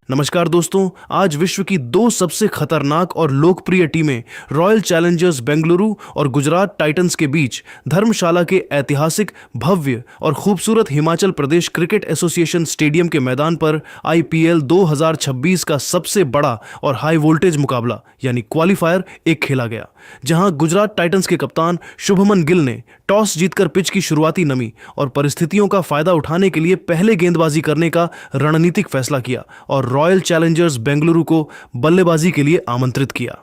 नमस्कार दोस्तों, आज विश्व की दो सबसे खतरनाक और लोकप्रिय टीमें रॉयल चैलेंजर्स बेंगलुरु और गुजरात टाइटंस के बीच धर्मशाला के ऐतिहासिक, भव्य और खूबसूरत Himachal Pradesh cricket association stadium के मैदान पर आईपीएल 2026 का सबसे बड़ा और हाई वोल्टेज मुकाबला यानी क्वालिफायर एक खेला गया, जहां गुजरात टाइटंस के कप्तान शुभमन गिल ने टॉस जीतकर पिच की शुरुआती नमी और परिस्थितियों का फायदा उठाने के लिए पहले गेंदबाजी करने का रणनीतिक फैसला किया और रॉयल चैलेंजर्स बेंगलुरु को बल्लेबाजी के लिए आमंत्रित किया।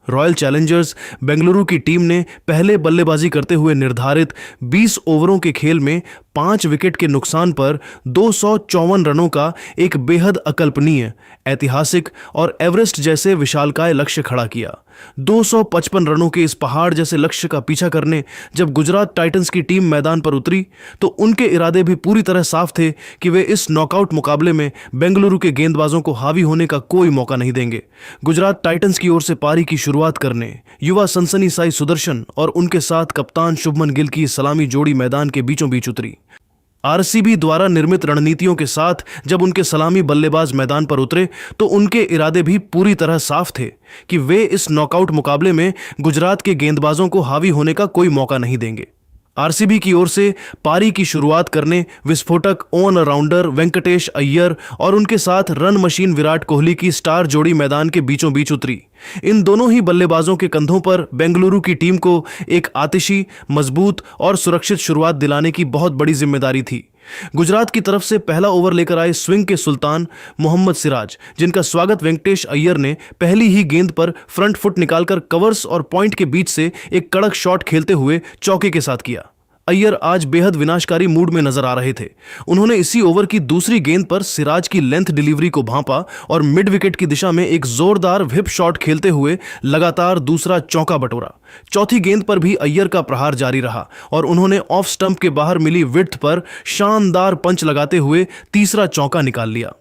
रॉयल चैलेंजर्स बेंगलुरु की टीम ने पहले बल्लेबाजी करते हुए निर्धारित 20 ओवरों के खेल में 5 विकेट के नुकसान पर 254 रनों का एक बेहद अकल्पनीय, ऐतिहासिक और एवरेस्ट जैसे विशालकाय लक्ष्य खड़ा किया। 255 रनों के इस पहाड़ जैसे लक्ष्य का पीछा करने जब गुजरात टाइटंस की टीम मैदान पर उतरी तो उनके इरादे भी पूरी तरह साफ थे कि वे इस नॉकआउट मुकाबले में बेंगलुरु के गेंदबाजों को हावी होने का कोई मौका नहीं देंगे। गुजरात टाइटंस की ओर से पारी की शुरुआत करने युवा सनसनी साई सुदर्शन और उनके साथ कप्तान शुभमन गिल की सलामी जोड़ी मैदान के बीचों बीच उतरी। आरसीबी द्वारा निर्मित रणनीतियों के साथ जब उनके सलामी बल्लेबाज मैदान पर उतरे तो उनके इरादे भी पूरी तरह साफ थे कि वे इस नॉकआउट मुकाबले में गुजरात के गेंदबाजों को हावी होने का कोई मौका नहीं देंगे। आरसीबी की ओर से पारी की शुरुआत करने विस्फोटक ऑलराउंडर वेंकटेश अय्यर और उनके साथ रन मशीन विराट कोहली की स्टार जोड़ी मैदान के बीचों बीच उतरी। इन दोनों ही बल्लेबाजों के कंधों पर बेंगलुरु की टीम को एक आतिशी, मजबूत और सुरक्षित शुरुआत दिलाने की बहुत बड़ी जिम्मेदारी थी। गुजरात की तरफ से पहला ओवर लेकर आए स्विंग के सुल्तान मोहम्मद सिराज, जिनका स्वागत वेंकटेश अय्यर ने पहली ही गेंद पर फ्रंट फुट निकालकर कवर्स और पॉइंट के बीच से एक कड़क शॉट खेलते हुए चौके के साथ किया। अय्यर आज बेहद विनाशकारी मूड में नजर आ रहे थे। उन्होंने इसी ओवर की दूसरी गेंद पर सिराज की लेंथ डिलीवरी को भांपा और मिड विकेट की दिशा में एक जोरदार व्हिप शॉट खेलते हुए लगातार दूसरा चौका बटोरा। चौथी गेंद पर भी अय्यर का प्रहार जारी रहा और उन्होंने ऑफ स्टंप के बाहर मिली विड्थ पर शानदार पंच लगाते हुए तीसरा चौका निकाल लिया।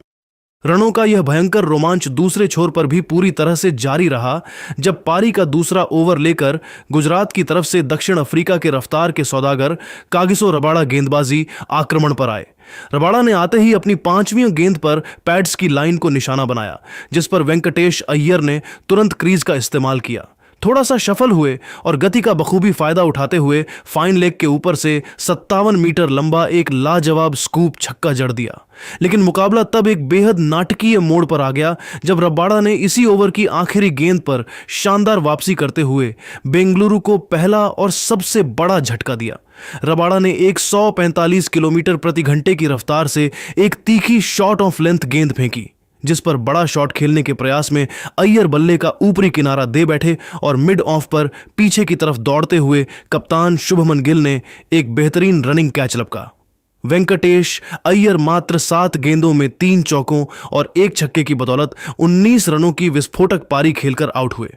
रनों का यह भयंकर रोमांच दूसरे छोर पर भी पूरी तरह से जारी रहा जब पारी का दूसरा ओवर लेकर गुजरात की तरफ से दक्षिण अफ्रीका के रफ्तार के सौदागर कागिसो रबाड़ा गेंदबाजी आक्रमण पर आए। रबाड़ा ने आते ही अपनी 5वीं गेंद पर पैड्स की लाइन को निशाना बनाया, जिस पर वेंकटेश अय्यर ने तुरंत क्रीज का इस्तेमाल किया। थोड़ा सा सफल हुए और गति का बखूबी फायदा उठाते हुए फाइन लेग के ऊपर से 57 मीटर लंबा एक लाजवाब स्कूप छक्का जड़ दिया। लेकिन मुकाबला तब एक बेहद नाटकीय मोड़ पर आ गया जब रबाड़ा ने इसी ओवर की आखिरी गेंद पर शानदार वापसी करते हुए बेंगलुरु को पहला और सबसे बड़ा झटका दिया। रबाड़ा ने 145 किलोमीटर प्रति घंटे की रफ्तार से एक तीखी शॉट ऑफ लेंथ गेंद फेंकी, जिस पर बड़ा शॉट खेलने के प्रयास में अय्यर बल्ले का ऊपरी किनारा दे बैठे और मिड ऑफ पर पीछे की तरफ दौड़ते हुए कप्तान शुभमन गिल ने एक बेहतरीन रनिंग कैच लपका। वेंकटेश अय्यर मात्र 7 गेंदों में 3 चौकों और 1 छक्के की बदौलत 19 रनों की विस्फोटक पारी खेलकर आउट हुए।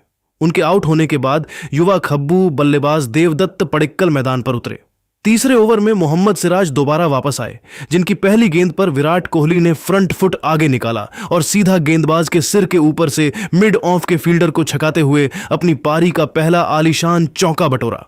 उनके आउट होने के बाद युवा खब्बू बल्लेबाज देवदत्त पडिक्कल मैदान पर उतरे। तीसरे ओवर में मोहम्मद सिराज दोबारा वापस आए, जिनकी पहली गेंद पर विराट कोहली ने फ्रंट फुट आगे निकाला और सीधा गेंदबाज के सिर के ऊपर से मिड ऑफ के फील्डर को छकाते हुए अपनी पारी का पहला आलीशान चौका बटोरा।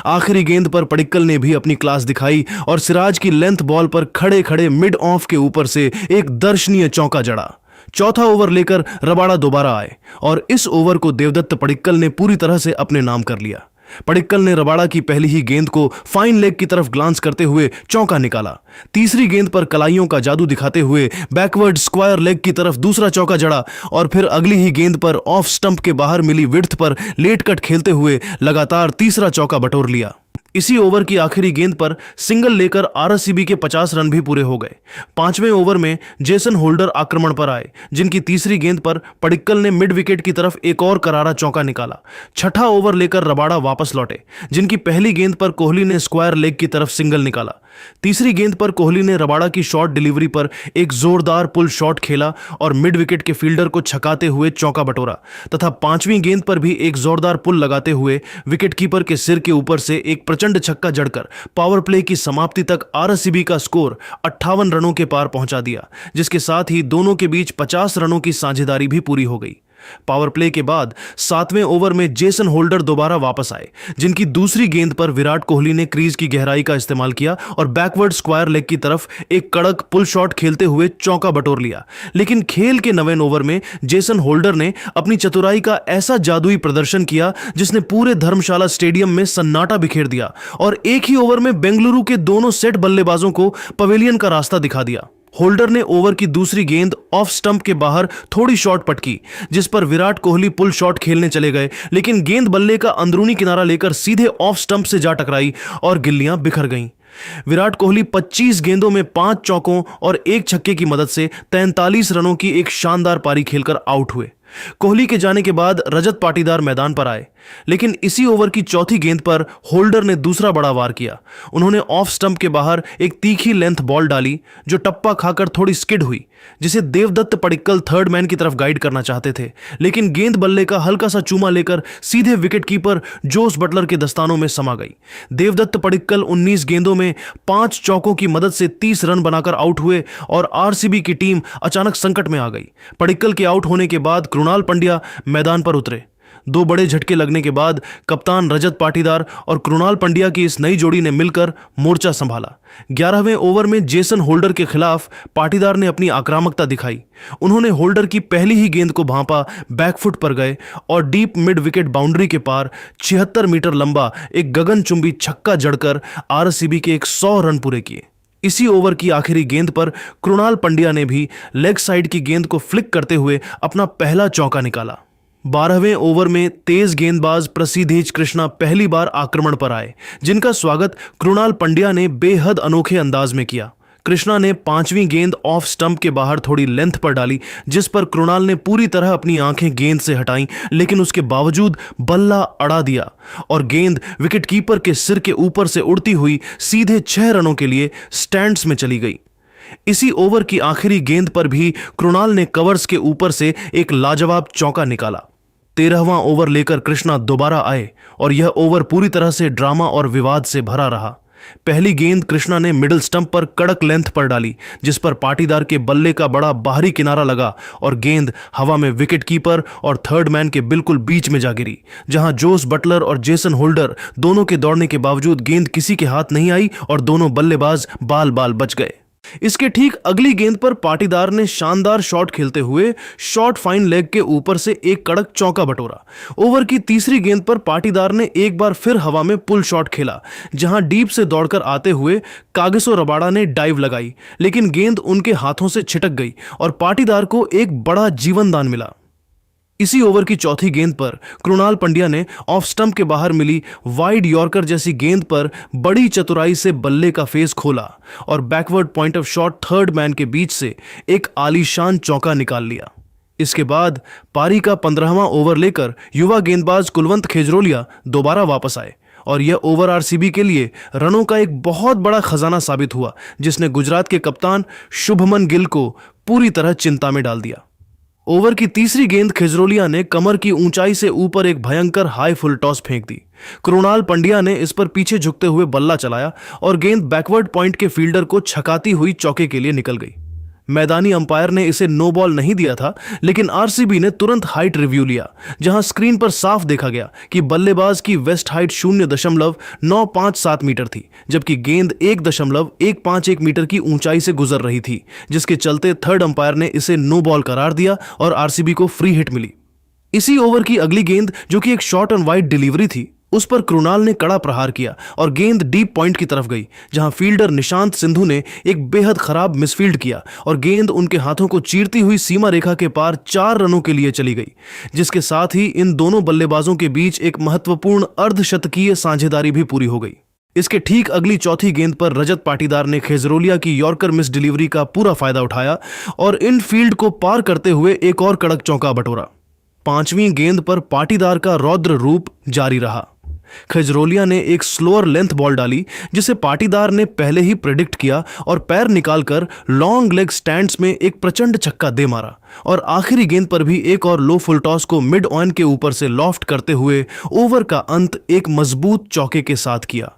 आखिरी गेंद पर पडिक्कल ने भी अपनी क्लास दिखाई और सिराज की लेंथ बॉल पर खड़े खड़े मिड ऑफ के ऊपर से एक दर्शनीय चौका जड़ा। चौथा ओवर लेकर रबाड़ा दोबारा आए और इस ओवर को देवदत्त पडिक्कल ने पूरी तरह से अपने नाम कर लिया। पडिक्कल ने रबाड़ा की पहली ही गेंद को फाइन लेग की तरफ ग्लांस करते हुए चौका निकाला। तीसरी गेंद पर कलाइयों का जादू दिखाते हुए बैकवर्ड स्क्वायर लेग की तरफ दूसरा चौका जड़ा और फिर अगली ही गेंद पर ऑफ स्टंप के बाहर मिली विड्थ पर लेट कट खेलते हुए लगातार तीसरा चौका बटोर लिया। इसी ओवर की आखिरी गेंद पर सिंगल लेकर आरसीबी के 50 रन भी पूरे हो गए। 5वें ओवर में जेसन होल्डर आक्रमण पर आए, जिनकी तीसरी गेंद पर पडिक्कल ने मिड विकेट की तरफ एक और करारा चौका निकाला। छठा ओवर लेकर रबाड़ा वापस लौटे, जिनकी पहली गेंद पर कोहली ने स्क्वायर लेग की तरफ सिंगल निकाला। तीसरी गेंद पर कोहली ने रबाड़ा की शॉर्ट डिलीवरी पर एक जोरदार पुल शॉट खेला और मिड विकेट के फील्डर को छकाते हुए चौका बटोरा तथा 5वीं गेंद पर भी एक जोरदार पुल लगाते हुए विकेटकीपर के सिर के ऊपर से एक प्रचंड छक्का जड़कर पावर प्ले की समाप्ति तक आरसीबी का स्कोर 58 रनों के पार पहुंचा दिया, जिसके साथ ही दोनों के बीच 50 रनों की साझेदारी भी पूरी हो गई। पावर प्ले के बाद 7वें ओवर में जेसन होल्डर दोबारा वापस आए, जिनकी दूसरी गेंद पर विराट कोहली ने क्रीज की गहराई का इस्तेमाल किया और बैकवर्ड स्क्वायर लेग की तरफ एक कड़क पुल शॉट खेलते हुए चौका बटोर लिया। लेकिन खेल के 9वें ओवर में जेसन होल्डर ने अपनी चतुराई का ऐसा जादुई प्रदर्शन किया जिसने पूरे धर्मशाला स्टेडियम में सन्नाटा बिखेर दिया और एक ही ओवर में बेंगलुरु के दोनों सेट बल्लेबाजों को पवेलियन का रास्ता दिखा दिया। होल्डर ने ओवर की दूसरी गेंद ऑफ स्टंप के बाहर थोड़ी शॉट पटकी, जिस पर विराट कोहली पुल शॉट खेलने चले गए, लेकिन गेंद बल्ले का अंदरूनी किनारा लेकर सीधे ऑफ स्टंप से जा टकराई और गिल्लियां बिखर गईं। विराट कोहली 25 गेंदों में 5 चौकों और 1 छक्के की मदद से 43 रनों की एक शानदार पारी खेलकर आउट हुए। कोहली के जाने के बाद रजत पाटीदार मैदान पर आए, लेकिन इसी ओवर की चौथी गेंद पर होल्डर ने दूसरा बड़ा वार किया। उन्होंने ऑफ स्टंप के बाहर एक तीखी लेंथ बॉल डाली जो टप्पा खाकर थोड़ी स्किड हुई, जिसे देवदत्त पडिक्कल थर्ड मैन की तरफ गाइड करना चाहते थे, लेकिन गेंद बल्ले का हल्का सा चूमा लेकर सीधे विकेट कीपर जोस बटलर के दस्तानों में समा गई। देवदत्त पडिक्कल 19 गेंदों में 5 चौकों की मदद से 30 रन बनाकर आउट हुए और आरसीबी की टीम अचानक संकट में आ गई। पडिक्कल के आउट होने के बाद कृणाल पंड्या मैदान पर उतरे। 2 बड़े झटके लगने के बाद कप्तान रजत पाटीदार और कृणाल पंड्या की इस नई जोड़ी ने मिलकर मोर्चा संभाला। 11वें ओवर में जेसन होल्डर के खिलाफ पाटीदार ने अपनी आक्रामकता दिखाई। उन्होंने होल्डर की पहली ही गेंद को भांपा, बैकफुट पर गए और डीप मिड विकेट बाउंड्री के पार 76 मीटर लंबा एक गगनचुंबी छक्का जड़कर आरसीबी के 100 रन पूरे किए। इसी ओवर की आखिरी गेंद पर कृणाल पंड्या ने भी लेग साइड की गेंद को फ्लिक करते हुए अपना पहला चौका निकाला। 12वें ओवर में तेज गेंदबाज प्रसिद्धेश कृष्णा पहली बार आक्रमण पर आए, जिनका स्वागत कृणाल पंड्या ने बेहद अनोखे अंदाज में किया। कृष्णा ने 5वीं गेंद ऑफ स्टंप के बाहर थोड़ी लेंथ पर डाली, जिस पर कृणाल ने पूरी तरह अपनी आंखें गेंद से हटाईं, लेकिन उसके बावजूद बल्ला अड़ा दिया और गेंद विकेटकीपर के सिर के ऊपर से उड़ती हुई सीधे 6 रनों के लिए स्टैंड्स में चली गई। इसी ओवर की आखिरी गेंद पर भी कृणाल ने कवर्स के ऊपर से एक लाजवाब चौका निकाला। 13वां ओवर लेकर कृष्णा दोबारा आए और यह ओवर पूरी तरह से ड्रामा और विवाद से भरा रहा। पहली गेंद कृष्णा ने मिडिल स्टंप पर कड़क लेंथ पर डाली, जिस पर पाटीदार के बल्ले का बड़ा बाहरी किनारा लगा और गेंद हवा में विकेटकीपर और थर्ड मैन के बिल्कुल बीच में जा गिरी, जहां जोस बटलर और जेसन होल्डर दोनों के दौड़ने के बावजूद गेंद किसी के हाथ नहीं आई और दोनों बल्लेबाज बाल बाल बच गए। इसके ठीक अगली गेंद पर पाटीदार ने शानदार शॉट खेलते हुए शॉर्ट फाइन लेग के ऊपर से एक कड़क चौका बटोरा। ओवर की तीसरी गेंद पर पाटीदार ने एक बार फिर हवा में पुल शॉट खेला, जहां डीप से दौड़कर आते हुए कागिसो रबाडा ने डाइव लगाई, लेकिन गेंद उनके हाथों से छिटक गई और पाटीदार को एक बड़ा जीवन दान मिला। इसी ओवर की चौथी गेंद पर कृणाल पंड्या ने ऑफ स्टंप के बाहर मिली वाइड यॉर्कर जैसी गेंद पर बड़ी चतुराई से बल्ले का फेस खोला और backward point of shot third man के बीच से एक आलीशान चौका निकाल लिया। इसके बाद पारी का 15वां ओवर लेकर युवा गेंदबाज कुलवंत खेजरोलिया दोबारा वापस आए और यह ओवर आरसीबी के लिए रनों का एक बहुत बड़ा खजाना साबित हुआ, जिसने गुजरात के कप्तान शुभमन गिल को पूरी तरह चिंता में डाल दिया। ओवर की तीसरी गेंद खेजरोलिया ने कमर की ऊंचाई से ऊपर एक भयंकर हाई फुल टॉस फेंक दी। कृणाल पंड्या ने इस पर पीछे झुकते हुए बल्ला चलाया और गेंद बैकवर्ड पॉइंट के फील्डर को छकाती हुई चौके के लिए निकल गई। मैदानी अंपायर ने इसे नो बॉल नहीं दिया था, लेकिन आरसीबी ने तुरंत हाइट रिव्यू लिया, जहां स्क्रीन पर साफ देखा गया कि बल्लेबाज की वेस्ट हाइट 0.957 मीटर थी, जबकि गेंद 1.151 मीटर की ऊंचाई से गुजर रही थी, जिसके चलते थर्ड अंपायर ने इसे नो बॉल करार दिया और आरसीबी को फ्री हिट मिली। इसी ओवर की अगली गेंद, जो कि एक शॉर्ट एंड वाइड डिलीवरी थी, उस पर कृणाल ने कड़ा प्रहार किया और गेंद डीप पॉइंट की तरफ गई, जहां फील्डर निशांत सिंधु ने एक बेहद खराब मिसफील्ड किया और गेंद उनके हाथों को चीरती हुई सीमा रेखा के पार 4 रनों के लिए चली गई, जिसके साथ ही इन दोनों बल्लेबाजों के बीच एक महत्वपूर्ण अर्धशतकीय साझेदारी भी पूरी हो गई। इसके ठीक अगली चौथी गेंद पर रजत पाटीदार ने खेजरोलिया की यॉर्कर मिस डिलीवरी का पूरा फायदा उठाया और इन फील्ड को पार करते हुए एक और कड़क चौका बटोरा। 5वीं गेंद पर पाटीदार का रौद्र रूप जारी रहा। खेजरोलिया ने एक स्लोअर लेंथ बॉल डाली, जिसे पाटीदार ने पहले ही प्रेडिक्ट किया और पैर निकालकर लॉन्ग लेग स्टैंड्स में एक प्रचंड छक्का दे मारा और आखिरी गेंद पर भी एक और लो फुल टॉस को मिड ऑन के ऊपर से लॉफ्ट करते हुए ओवर का अंत एक मजबूत चौके के साथ किया।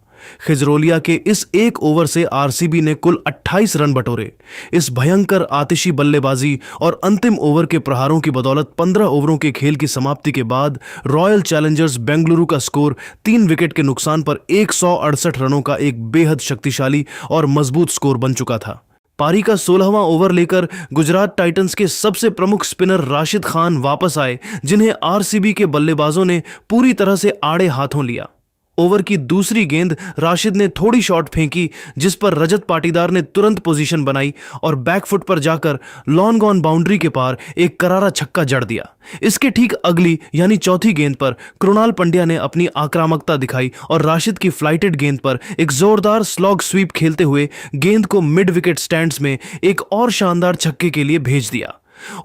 खिजरोलिया के इस एक ओवर से आरसीबी ने कुल 28 रन बटोरे। इस भयंकर आतिशी बल्लेबाजी और अंतिम ओवर के प्रहारों की बदौलत 15 ओवरों के खेल की समाप्ति के बाद रॉयल चैलेंजर्स बेंगलुरु का स्कोर 3 विकेट के नुकसान पर 168 रनों का एक बेहद शक्तिशाली और मजबूत स्कोर बन चुका था। पारी का 16वां ओवर लेकर गुजरात टाइटंस के सबसे प्रमुख स्पिनर राशिद खान वापस आए, जिन्हें आरसीबी के बल्लेबाजों ने पूरी तरह से आड़े हाथों लिया। ओवर की दूसरी गेंद राशिद ने थोड़ी शॉट फेंकी, जिस पर रजत पाटीदार ने तुरंत पोजीशन बनाई और बैकफुट पर जाकर लॉन्ग ऑन बाउंड्री के पार एक करारा छक्का जड़ दिया। इसके ठीक अगली यानी चौथी गेंद पर कृणाल पंड्या ने अपनी आक्रामकता दिखाई और राशिद की फ्लाइटेड गेंद पर एक जोरदार स्लॉग स्वीप खेलते हुए गेंद को मिड विकेट स्टैंड्स में एक और शानदार छक्के के लिए भेज दिया।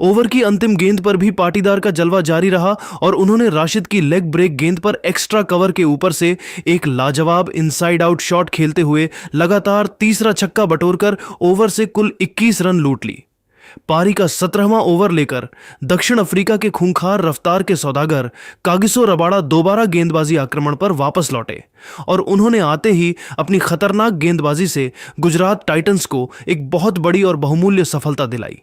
ओवर की अंतिम गेंद पर भी पाटीदार का जलवा जारी रहा और उन्होंने राशिद की लेग ब्रेक गेंद पर एक्स्ट्रा कवर के ऊपर से एक लाजवाब इनसाइड आउट शॉट खेलते हुए लगातार तीसरा छक्का बटोरकर ओवर से कुल 21 रन लूट ली। पारी का 17वां ओवर लेकर दक्षिण अफ्रीका के खूंखार रफ्तार के सौदागर कागिसो रबाड़ा दोबारा गेंदबाजी आक्रमण पर वापस लौटे और उन्होंने आते ही अपनी खतरनाक गेंदबाजी से गुजरात टाइटंस को एक बहुत बड़ी और बहुमूल्य सफलता दिलाई।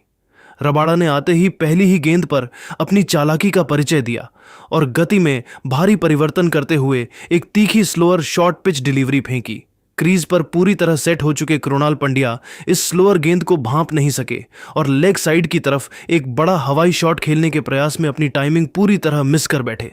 रबाड़ा ने आते ही पहली ही गेंद पर अपनी चालाकी का परिचय दिया और गति में भारी परिवर्तन करते हुए एक तीखी स्लोअर शॉर्ट पिच डिलीवरी फेंकी। क्रीज पर पूरी तरह सेट हो चुके कृणाल पंड्या इस स्लोअर गेंद को भांप नहीं सके और लेग साइड की तरफ एक बड़ा हवाई शॉट खेलने के प्रयास में अपनी टाइमिंग पूरी तरह मिस कर बैठे।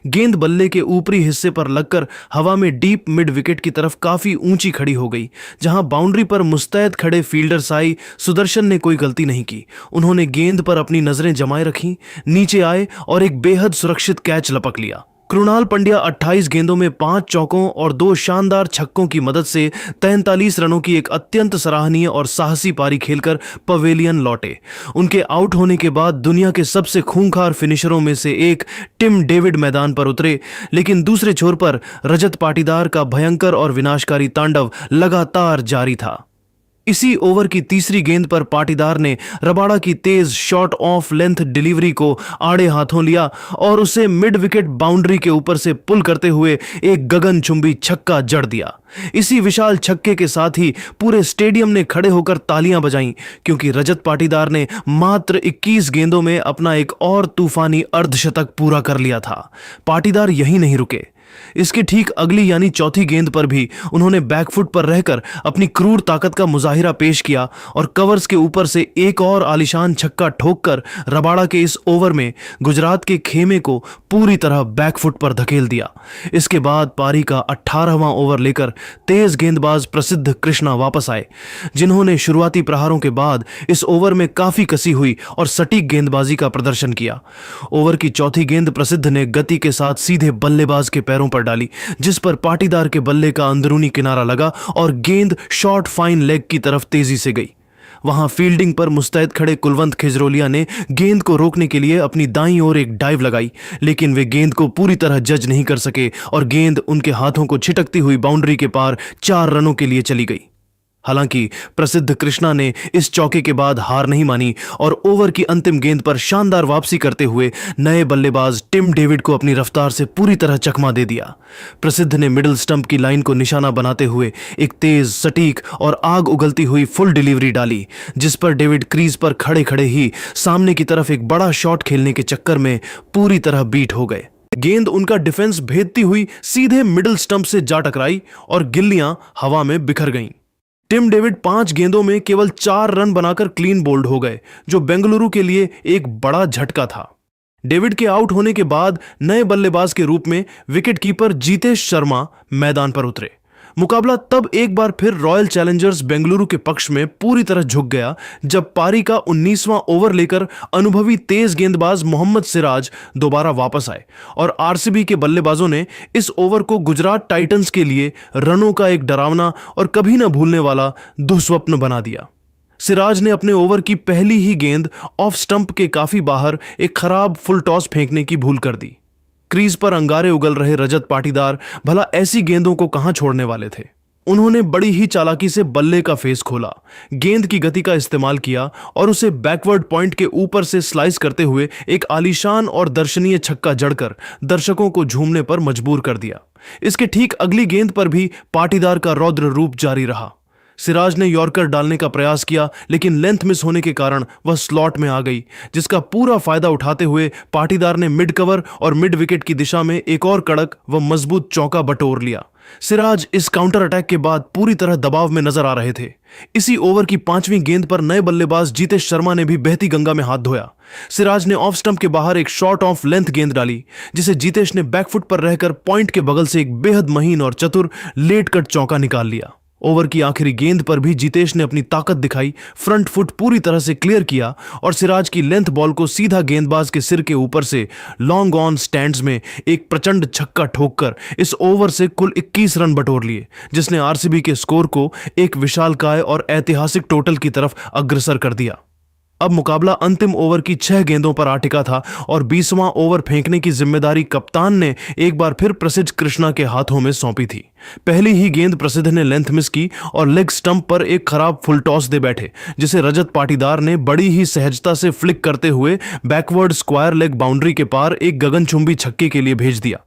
गेंद बल्ले के ऊपरी हिस्से पर लगकर हवा में डीप मिड विकेट की तरफ काफी ऊंची खड़ी हो गई, जहां बाउंड्री पर मुस्तैद खड़े फील्डर साई सुदर्शन ने कोई गलती नहीं की। उन्होंने गेंद पर अपनी नजरें जमाए रखीं, नीचे आए और एक बेहद सुरक्षित कैच लपक लिया। कृणाल पंड्या 28 गेंदों में 5 चौकों और 2 शानदार छक्कों की मदद से 43 रनों की एक अत्यंत सराहनीय और साहसी पारी खेलकर पवेलियन लौटे। उनके आउट होने के बाद दुनिया के सबसे खूंखार फिनिशरों में से एक टिम डेविड मैदान पर उतरे, लेकिन दूसरे छोर पर रजत पाटीदार का भयंकर और विनाशकारी तांडव लगातार जारी था। इसी ओवर की तीसरी गेंद पर पाटीदार ने रबाड़ा की तेज शॉर्ट ऑफ लेंथ डिलीवरी को आड़े हाथों लिया और उसे मिड विकेट बाउंड्री के ऊपर से पुल करते हुए एक गगनचुंबी छक्का जड़ दिया। इसी विशाल छक्के के साथ ही पूरे स्टेडियम ने खड़े होकर तालियां बजाईं, क्योंकि रजत पाटीदार ने मात्र 21 गेंदों में अपना एक और तूफानी अर्धशतक पूरा कर लिया था। पाटीदार यहीं नहीं रुके। इसके ठीक अगली यानी चौथी गेंद पर भी उन्होंने बैकफुट पर रहकर अपनी क्रूर ताकत का मुजाहिरा पेश किया और कवर्स के ऊपर से एक और आलीशान छक्का ठोककर रबाड़ा के इस ओवर में गुजरात के खेमे को पूरी तरह बैकफुट पर धकेल दिया। इसके बाद पारी का 18वां ओवर लेकर तेज गेंदबाज प्रसिद्ध कृष्णा वापस आए, जिन्होंने शुरुआती प्रहारों के बाद इस ओवर में काफी कसी हुई और सटीक गेंदबाजी का प्रदर्शन किया। ओवर की चौथी गेंद प्रसिद्ध ने गति के साथ सीधे बल्लेबाज के पैरों पर डाली, जिस पर पाटीदार के बल्ले का अंदरूनी किनारा लगा और गेंद शॉर्ट फाइन लेग की तरफ तेजी से गई। वहां फील्डिंग पर मुस्तैद खड़े कुलवंत खिजरोलिया ने गेंद को रोकने के लिए अपनी दाईं ओर एक डाइव लगाई, लेकिन वे गेंद को पूरी तरह जज नहीं कर सके और गेंद उनके हाथों को छिटकती हुई बाउंड्री के पार 4 रनों के लिए चली गई। हालांकि प्रसिद्ध कृष्णा ने इस चौके के बाद हार नहीं मानी और ओवर की अंतिम गेंद पर शानदार वापसी करते हुए नए बल्लेबाज टिम डेविड को अपनी रफ्तार से पूरी तरह चकमा दे दिया। प्रसिद्ध ने मिडिल स्टंप की लाइन को निशाना बनाते हुए एक तेज, सटीक और आग उगलती हुई फुल डिलीवरी डाली, जिस पर डेविड क्रीज पर खड़े खड़े ही सामने की तरफ एक बड़ा शॉट खेलने के चक्कर में पूरी तरह बीट हो गए। गेंद उनका डिफेंस भेदती हुई सीधे मिडिल स्टंप से जा टकराई और गिल्लियां हवा में बिखर गईं। टिम डेविड 5 गेंदों में केवल 4 रन बनाकर क्लीन बोल्ड हो गए, जो बेंगलुरु के लिए एक बड़ा झटका था। डेविड के आउट होने के बाद नए बल्लेबाज के रूप में विकेटकीपर जीतेश शर्मा मैदान पर उतरे। मुकाबला तब एक बार फिर रॉयल चैलेंजर्स बेंगलुरु के पक्ष में पूरी तरह झुक गया, जब पारी का 19वां ओवर लेकर अनुभवी तेज गेंदबाज मोहम्मद सिराज दोबारा वापस आए और आरसीबी के बल्लेबाजों ने इस ओवर को गुजरात टाइटंस के लिए रनों का एक डरावना और कभी न भूलने वाला दुस्वप्न बना दिया। सिराज ने अपने ओवर की पहली ही गेंद ऑफ स्टंप के काफी बाहर एक खराब फुल टॉस फेंकने की भूल कर दी। क्रीज पर अंगारे उगल रहे रजत पाटीदार भला ऐसी गेंदों को कहां छोड़ने वाले थे। उन्होंने बड़ी ही चालाकी से बल्ले का फेस खोला, गेंद की गति का इस्तेमाल किया और उसे बैकवर्ड पॉइंट के ऊपर से स्लाइस करते हुए एक आलीशान और दर्शनीय छक्का जड़कर दर्शकों को झूमने पर मजबूर कर दिया। इसके ठीक अगली गेंद पर भी पाटीदार का रौद्र रूप जारी रहा। सिराज ने यॉर्कर डालने का प्रयास किया, लेकिन लेंथ मिस होने के कारण वह स्लॉट में आ गई, जिसका पूरा फायदा उठाते हुए पाटीदार ने मिड कवर और मिड विकेट की दिशा में एक और कड़क व मजबूत चौका बटोर लिया। सिराज इस काउंटर अटैक के बाद पूरी तरह दबाव में नजर आ रहे थे। इसी ओवर की 5वीं गेंद पर नए बल्लेबाज जीतेश शर्मा ने भी बहती गंगा में हाथ धोया। सिराज ने ऑफ स्टंप के बाहर एक शॉर्ट ऑफ लेंथ गेंद डाली, जिसे जीतेश ने बैकफुट पर रहकर पॉइंट के बगल से एक बेहद महीन और चतुर लेट कट चौका निकाल लिया। ओवर की आखिरी गेंद पर भी जीतेश ने अपनी ताकत दिखाई, फ्रंट फुट पूरी तरह से क्लियर किया और सिराज की लेंथ बॉल को सीधा गेंदबाज के सिर के ऊपर से लॉन्ग ऑन स्टैंड्स में एक प्रचंड छक्का ठोककर इस ओवर से कुल 21 रन बटोर लिए, जिसने आरसीबी के स्कोर को एक विशालकाय और ऐतिहासिक टोटल की तरफ अग्रसर कर दिया। अब मुकाबला अंतिम ओवर की 6 गेंदों पर आ टिका था और 20वां ओवर फेंकने की जिम्मेदारी कप्तान ने एक बार फिर प्रसिद्ध कृष्णा के हाथों में सौंपी थी। पहली ही गेंद प्रसिद्ध ने लेंथ मिस की और लेग स्टंप पर एक खराब फुल टॉस दे बैठे, जिसे रजत पाटीदार ने बड़ी ही सहजता से फ्लिक करते हुए बैकवर्ड स्क्वायर लेग बाउंड्री के पार एक गगनचुंबी छक्के के लिए भेज दिया।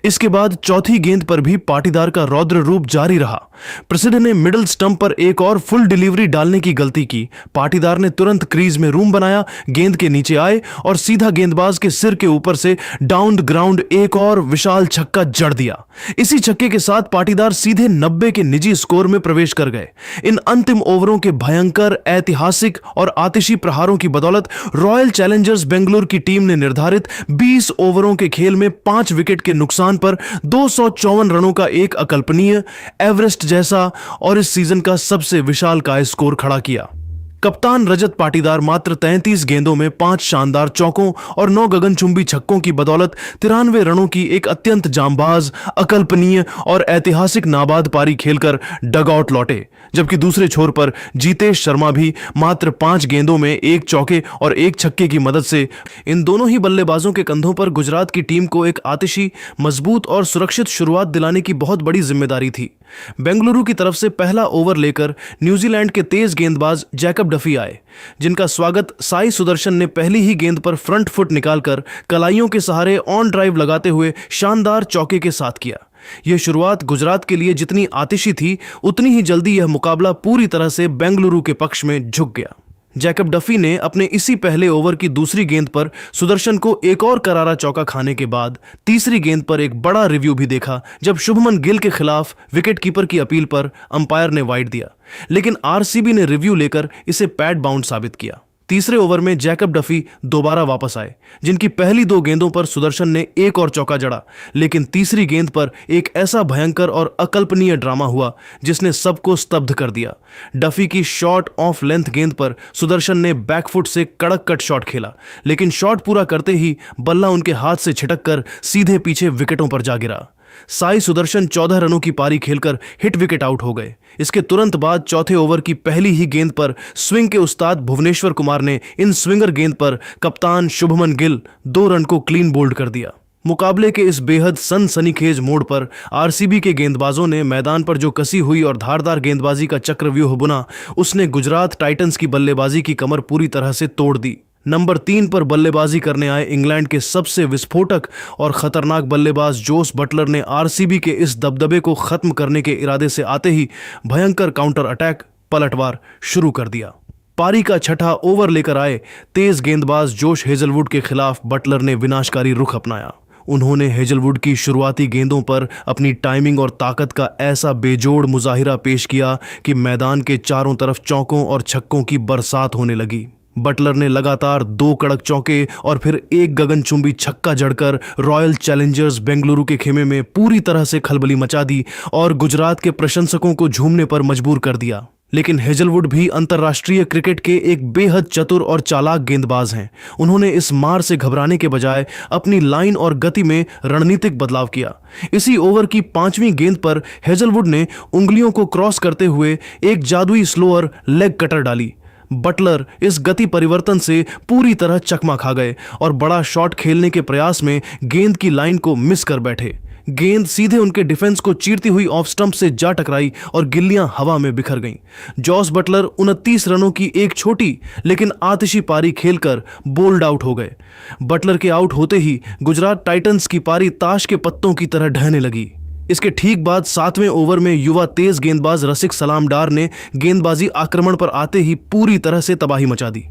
इसके बाद चौथी गेंद पर भी पाटीदार का रौद्र रूप जारी रहा। प्रसिद्ध ने मिडिल स्टंप पर एक और फुल डिलीवरी डालने की गलती की। पाटीदार ने तुरंत क्रीज में रूम बनाया, गेंद के नीचे आए और सीधा गेंदबाज के सिर के ऊपर से डाउन द ग्राउंड एक और विशाल छक्का जड़ दिया। इसी छक्के के साथ पाटीदार सीधे 90 के निजी स्कोर में प्रवेश कर गए। इन अंतिम ओवरों के भयंकर, ऐतिहासिक और आतिशी प्रहारों की बदौलत रॉयल चैलेंजर्स बेंगलुरु की टीम ने निर्धारित 20 ओवरों के खेल में 5 विकेट के नुकसान पर 254 रनों का एक अकल्पनीय, एवरेस्ट जैसा और इस सीजन का सबसे विशालकाय स्कोर खड़ा किया। कप्तान रजत पाटीदार मात्र 33 गेंदों में 5 शानदार चौकों और 9 गगनचुंबी छक्कों की बदौलत 93 रनों की एक अत्यंत जांबाज, अकल्पनीय और ऐतिहासिक नाबाद पारी खेलकर डगआउट लौटे, जबकि दूसरे छोर पर जीतेश शर्मा भी मात्र 5 गेंदों में 1 चौके और 1 छक्के की मदद से इन दोनों ही बल्लेबाजों के कंधों पर गुजरात की टीम को एक आतिशी, मजबूत और सुरक्षित शुरुआत दिलाने की बहुत बड़ी जिम्मेदारी थी। बेंगलुरु की तरफ से पहला ओवर लेकर न्यूजीलैंड के तेज गेंदबाज जैकब डफी आए, जिनका स्वागत साई सुदर्शन ने पहली ही गेंद पर फ्रंट फुट निकालकर कलाइयों के सहारे ऑन ड्राइव लगाते हुए शानदार चौके के साथ किया। यह शुरुआत गुजरात के लिए जितनी आतिशी थी, उतनी ही जल्दी यह मुकाबला पूरी तरह से बेंगलुरु के पक्ष में झुक गया। जैकब डफी ने अपने इसी पहले ओवर की दूसरी गेंद पर सुदर्शन को एक और करारा चौका खाने के बाद तीसरी गेंद पर एक बड़ा रिव्यू भी देखा, जब शुभमन गिल के खिलाफ विकेटकीपर की अपील पर अंपायर ने वाइड दिया, लेकिन आरसीबी ने रिव्यू लेकर इसे पैड बाउंड साबित किया। तीसरे ओवर में जैकब डफी दोबारा वापस आए, जिनकी पहली 2 गेंदों पर सुदर्शन ने एक और चौका जड़ा, लेकिन तीसरी गेंद पर एक ऐसा भयंकर और अकल्पनीय ड्रामा हुआ जिसने सबको स्तब्ध कर दिया। डफी की शॉर्ट ऑफ लेंथ गेंद पर सुदर्शन ने बैकफुट से कड़क कट शॉट खेला, लेकिन शॉट पूरा करते ही बल्ला उनके हाथ से छिटक कर सीधे पीछे विकेटों पर जा गिरा। साई सुदर्शन 14 रनों की पारी खेलकर हिट विकेट आउट हो गए। इसके तुरंत बाद चौथे ओवर की पहली ही गेंद पर स्विंग के उस्ताद भुवनेश्वर कुमार ने इन स्विंगर गेंद पर कप्तान शुभमन गिल 2 रन को क्लीन बोल्ड कर दिया। मुकाबले के इस बेहद सनसनीखेज मोड़ पर आरसीबी के गेंदबाजों ने मैदान पर जो कसी हुई और धारदार गेंदबाजी का चक्रव्यूह बुना, उसने गुजरात टाइटंस की बल्लेबाजी की कमर पूरी तरह से तोड़ दी। नंबर 3 पर बल्लेबाजी करने आए इंग्लैंड के सबसे विस्फोटक और खतरनाक बल्लेबाज जोस बटलर ने आरसीबी के इस दबदबे को खत्म करने के इरादे से आते ही भयंकर काउंटर अटैक, पलटवार शुरू कर दिया। पारी का छठा ओवर लेकर आए तेज गेंदबाज जोश हेजलवुड के खिलाफ बटलर ने विनाशकारी रुख अपनाया। उन्होंने हेजलवुड की शुरुआती गेंदों पर अपनी टाइमिंग और ताकत का ऐसा बेजोड़ मुजाहिरा पेश किया कि मैदान के चारों तरफ चौकों और छक्कों की बरसात होने लगी। बटलर ने लगातार 2 कड़क चौके और फिर 1 गगनचुंबी छक्का जड़कर रॉयल चैलेंजर्स बेंगलुरु के खेमे में पूरी तरह से खलबली मचा दी और गुजरात के प्रशंसकों को झूमने पर मजबूर कर दिया। लेकिन हेजलवुड भी अंतर्राष्ट्रीय क्रिकेट के एक बेहद चतुर और चालाक गेंदबाज हैं। उन्होंने इस मार से घबराने के बजाय अपनी लाइन और गति में रणनीतिक बदलाव किया। इसी ओवर की 5वीं गेंद पर हेजलवुड ने उंगलियों को क्रॉस करते हुए एक जादुई स्लोअर लेग कटर डाली। बटलर इस गति परिवर्तन से पूरी तरह चकमा खा गए और बड़ा शॉट खेलने के प्रयास में गेंद की लाइन को मिस कर बैठे। गेंद सीधे उनके डिफेंस को चीरती हुई ऑफ स्टंप से जा टकराई और गिल्लियां हवा में बिखर गईं। जॉस बटलर 29 रनों की एक छोटी लेकिन आतिशी पारी खेलकर बोल्ड आउट हो गए। बटलर के आउट होते ही गुजरात टाइटंस की पारी ताश के पत्तों की तरह ढहने लगी। इसके ठीक बाद 7वें ओवर में युवा तेज गेंदबाज रसिक सलाम डार ने गेंदबाजी आक्रमण पर आते ही पूरी तरह से तबाही मचा दी।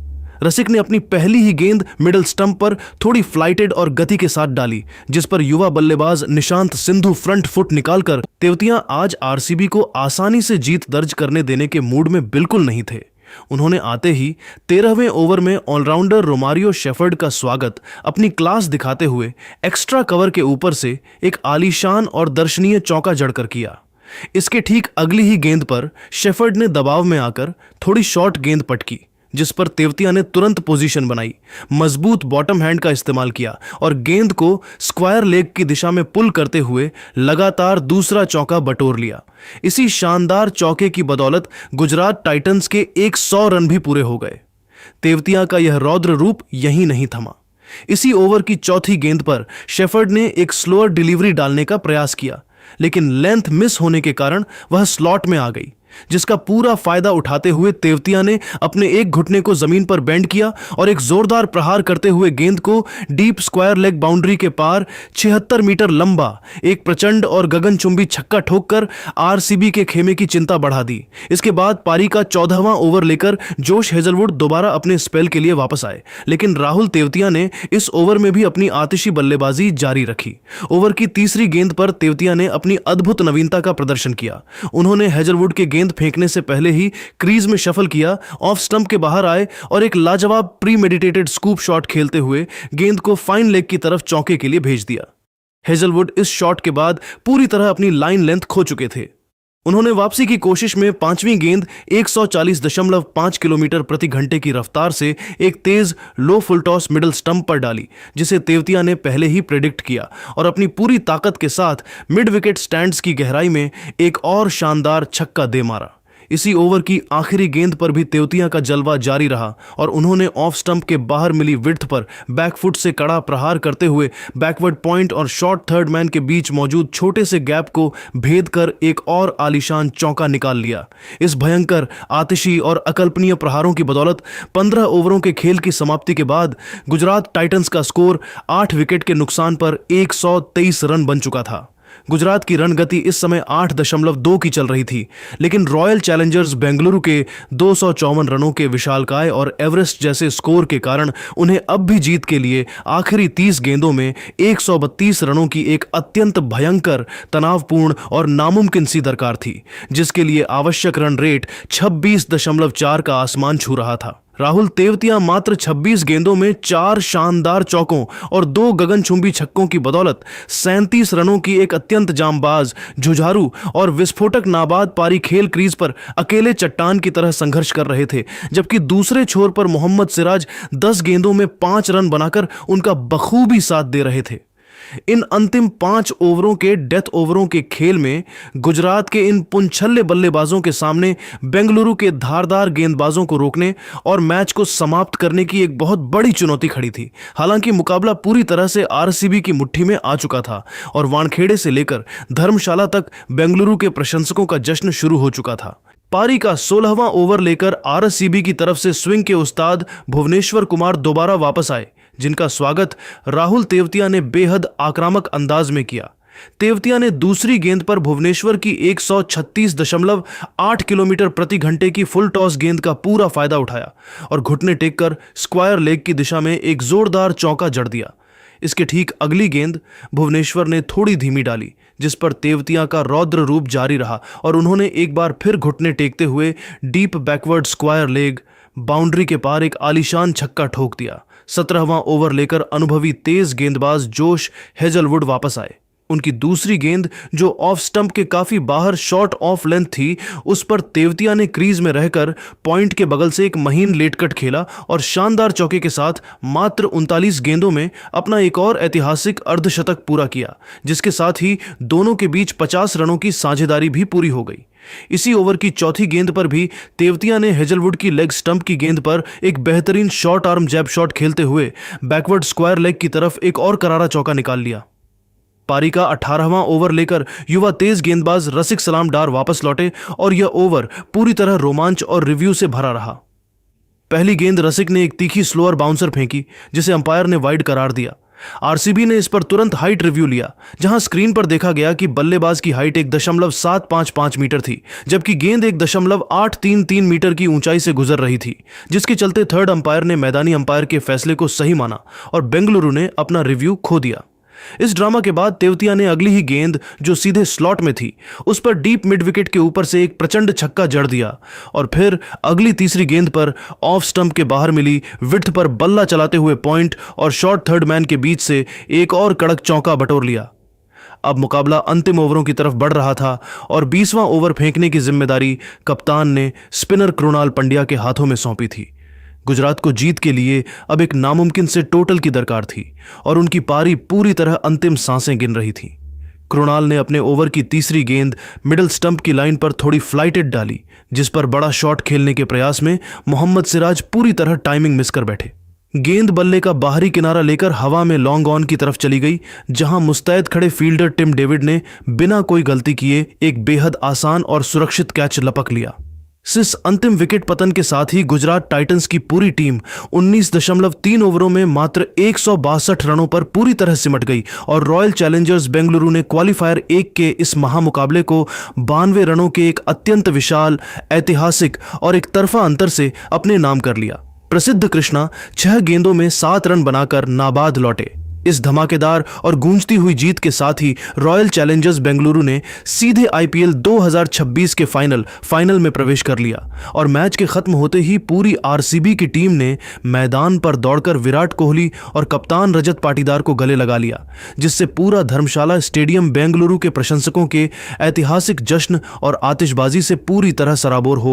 रसिक ने अपनी पहली ही गेंद मिडिल स्टंप पर थोड़ी फ्लाइटेड और गति के साथ डाली, जिस पर युवा बल्लेबाज निशांत सिंधु फ्रंट फुट निकालकर तेवतिया आज आरसीबी को आसानी से जीत दर्ज करने देने के मूड में बिल्कुल नहीं थे। उन्होंने आते ही 13वें ओवर में ऑलराउंडर रोमारियो शेफर्ड का स्वागत अपनी क्लास दिखाते हुए एक्स्ट्रा कवर के ऊपर से एक आलीशान और दर्शनीय चौका जड़कर किया। इसके ठीक अगली ही गेंद पर शेफर्ड ने दबाव में आकर थोड़ी शॉर्ट गेंद पटकी, जिस पर तेवतिया ने तुरंत पोजीशन बनाई, मजबूत बॉटम हैंड का इस्तेमाल किया और गेंद को स्क्वायर लेग की दिशा में पुल करते हुए लगातार दूसरा चौका बटोर लिया। इसी शानदार चौके की बदौलत गुजरात टाइटंस के 100 रन भी पूरे हो गए। तेवतिया का यह रौद्र रूप यहीं नहीं थमा। इसी ओवर की चौथी गेंद पर शेफर्ड ने एक स्लोअर डिलीवरी डालने का प्रयास किया, लेकिन लेंथ मिस होने के कारण वह स्लॉट में आ गई, जिसका पूरा फायदा उठाते हुए तेवतिया ने अपने एक घुटने को जमीन पर बेंड किया और एक जोरदार प्रहार करते हुए गेंद को डीप स्क्वायर लेग बाउंड्री के पार 76 मीटर लंबा एक प्रचंड और गगनचुंबी छक्का ठोककर आरसीबी के खेमे की चिंता बढ़ा दी। इसके बाद पारी का 14वां ओवर लेकर जोश हेजलवुड दोबारा अपने स्पेल के लिए वापस आए, लेकिन राहुल तेवतिया ने इस ओवर में भी अपनी आतिशी बल्लेबाजी जारी रखी। ओवर की तीसरी गेंद पर तेवतिया ने अपनी अद्भुत नवीनता का प्रदर्शन किया। उन्होंने हेजलवुड के गेंद फेंकने से पहले ही क्रीज में शफल किया, ऑफ स्टंप के बाहर आए और एक लाजवाब प्रीमेडिटेटेड स्कूप शॉट खेलते हुए गेंद को फाइन लेग की तरफ चौके के लिए भेज दिया। हेजलवुड इस शॉट के बाद पूरी तरह अपनी लाइन लेंथ खो चुके थे। उन्होंने वापसी की कोशिश में पांचवी गेंद 140.5 किलोमीटर प्रति घंटे की रफ्तार से एक तेज लो फुल टॉस मिडिल स्टंप पर डाली, जिसे तेवतिया ने पहले ही प्रेडिक्ट किया और अपनी पूरी ताकत के साथ मिड विकेट स्टैंड्स की गहराई में एक और शानदार छक्का दे मारा। इसी ओवर की आखिरी गेंद पर भी तेवतिया का जलवा जारी रहा और उन्होंने ऑफ स्टंप के बाहर मिली विड्थ पर बैकफुट से कड़ा प्रहार करते हुए बैकवर्ड पॉइंट और शॉर्ट थर्ड मैन के बीच मौजूद छोटे से गैप को भेद कर एक और आलीशान चौका निकाल लिया। इस भयंकर, आतिशी और अकल्पनीय प्रहारों की बदौलत 15 ओवरों के खेल की समाप्ति के बाद गुजरात टाइटंस का स्कोर 8 विकेट के नुकसान पर 123 रन बन चुका था। गुजरात की रन गति इस समय 8.2 की चल रही थी, लेकिन रॉयल चैलेंजर्स बेंगलुरु के 254 रनों के विशालकाय और एवरेस्ट जैसे स्कोर के कारण उन्हें अब भी जीत के लिए आखिरी 30 गेंदों में 132 रनों की एक अत्यंत भयंकर, तनावपूर्ण और नामुमकिन सी दरकार थी, जिसके लिए आवश्यक रन रेट 26.4 का आसमान छू रहा था। राहुल तेवतिया मात्र 26 गेंदों में 4 शानदार चौकों और 2 गगनचुंबी छक्कों की बदौलत 37 रनों की एक अत्यंत जांबाज, जुझारू और विस्फोटक नाबाद पारी खेल क्रीज पर अकेले चट्टान की तरह संघर्ष कर रहे थे, जबकि दूसरे छोर पर मोहम्मद सिराज 10 गेंदों में 5 रन बनाकर उनका बखूबी साथ दे रहे थे। इन अंतिम 5 ओवरों के डेथ ओवरों के खेल में गुजरात के इन पुंछल्ले बल्लेबाजों के सामने बेंगलुरु के धारदार गेंदबाजों को रोकने और मैच को समाप्त करने की एक बहुत बड़ी चुनौती खड़ी थी। हालांकि मुकाबला पूरी तरह से आरसीबी की मुट्ठी में आ चुका था और वानखेड़े से लेकर धर्मशाला तक बेंगलुरु के प्रशंसकों का जश्न शुरू हो चुका था। पारी का 16वां ओवर लेकर आरसीबी की तरफ से स्विंग के उस्ताद भुवनेश्वर कुमार दोबारा वापस आए, जिनका स्वागत राहुल तेवतिया ने बेहद आक्रामक अंदाज में किया। तेवतिया ने दूसरी गेंद पर भुवनेश्वर की 136.8 किलोमीटर प्रति घंटे की फुल टॉस गेंद का पूरा फायदा उठाया और घुटने टेककर स्क्वायर लेग की दिशा में एक जोरदार चौका जड़ दिया। इसके ठीक अगली गेंद भुवनेश्वर ने थोड़ी धीमी डाली, जिस पर तेवतिया का रौद्र रूप जारी रहा और उन्होंने एक बार फिर घुटने टेकते हुए deep backward square leg boundary के पार एक आलीशान छक्का ठोक दिया। 17वां ओवर लेकर अनुभवी तेज गेंदबाज जोश हेजलवुड वापस आए। उनकी दूसरी गेंद, जो ऑफ स्टंप के काफी बाहर शॉर्ट ऑफ लेंथ थी, उस पर तेवतिया ने क्रीज में रहकर पॉइंट के बगल से एक महीन लेटकट खेला और शानदार चौके के साथ मात्र 39 गेंदों में अपना एक और ऐतिहासिक अर्धशतक पूरा किया, जिसके साथ ही दोनों के बीच 50 रनों की साझेदारी भी पूरी हो गई। इसी ओवर की चौथी गेंद पर भी तेवतिया ने हेजलवुड की लेग स्टंप की गेंद पर एक बेहतरीन शॉर्ट आर्म जैब शॉट खेलते हुए बैकवर्ड स्क्वायर लेग की तरफ एक और करारा चौका निकाल लिया। पारी का 18वां ओवर लेकर युवा तेज गेंदबाज रसिक सलाम डार वापस लौटे और यह ओवर पूरी तरह रोमांच और रिव्यू से भरा रहा। पहली गेंद रसिक ने एक तीखी स्लोअर बाउंसर फेंकी जिसे अंपायर ने वाइड करार दिया। आरसीबी ने इस पर तुरंत हाइट रिव्यू लिया, जहां स्क्रीन पर देखा गया कि बल्लेबाज की हाइट 1.755 मीटर थी, जबकि गेंद 1.833 मीटर की ऊंचाई से गुजर रही थी, जिसके चलते थर्ड अंपायर ने मैदानी अंपायर के फैसले को सही माना और बेंगलुरु ने अपना रिव्यू खो दिया। इस ड्रामा के बाद तेवतिया ने अगली ही गेंद, जो सीधे स्लॉट में थी, उस पर डीप मिड विकेट के ऊपर से एक प्रचंड छक्का जड़ दिया और फिर अगली तीसरी गेंद पर ऑफ स्टंप के बाहर मिली विड्थ पर बल्ला चलाते हुए पॉइंट और शॉर्ट थर्ड मैन के बीच से एक और कड़क चौका बटोर लिया। अब मुकाबला अंतिम ओवरों की तरफ बढ़ रहा था और 20वां ओवर फेंकने की जिम्मेदारी कप्तान ने स्पिनर कृणाल पंड्या के हाथों में सौंपी थी। गुजरात को जीत के लिए अब एक नामुमकिन से टोटल की दरकार थी और उनकी पारी पूरी तरह अंतिम सांसें गिन रही थी। कृणाल ने अपने ओवर की तीसरी गेंद मिडिल स्टंप की लाइन पर थोड़ी फ्लाइटेड डाली, जिस पर बड़ा शॉट खेलने के प्रयास में मोहम्मद सिराज पूरी तरह टाइमिंग मिस कर बैठे। गेंद बल्ले का बाहरी किनारा लेकर हवा में लॉन्ग ऑन की तरफ चली गई, जहां मुस्तैद खड़े फील्डर टिम डेविड ने बिना कोई गलती किए एक बेहद आसान और सुरक्षित कैच लपक लिया। इस अंतिम विकेट पतन के साथ ही गुजरात टाइटंस की पूरी टीम 19.3 ओवरों में मात्र 162 रनों पर पूरी तरह सिमट गई और रॉयल चैलेंजर्स बेंगलुरु ने क्वालिफायर 1 के इस महामुकाबले को 92 रनों के एक अत्यंत विशाल, ऐतिहासिक और एक तरफा अंतर से अपने नाम कर लिया। प्रसिद्ध कृष्णा 6 गेंदों में 7 रन बनाकर नाबाद लौटे। इस धमाकेदार और गूंजती हुई जीत के साथ ही रॉयल चैलेंजर्स बेंगलुरु ने सीधे आईपीएल 2026 के फाइनल में प्रवेश कर लिया और मैच के खत्म होते ही पूरी आरसीबी की टीम ने मैदान पर दौड़कर विराट कोहली और कप्तान रजत पाटीदार को गले लगा लिया, जिससे पूरा धर्मशाला स्टेडियम बेंगलुरु के प्रशंसकों के ऐतिहासिक जश्न और आतिशबाजी से पूरी तरह सराबोर हो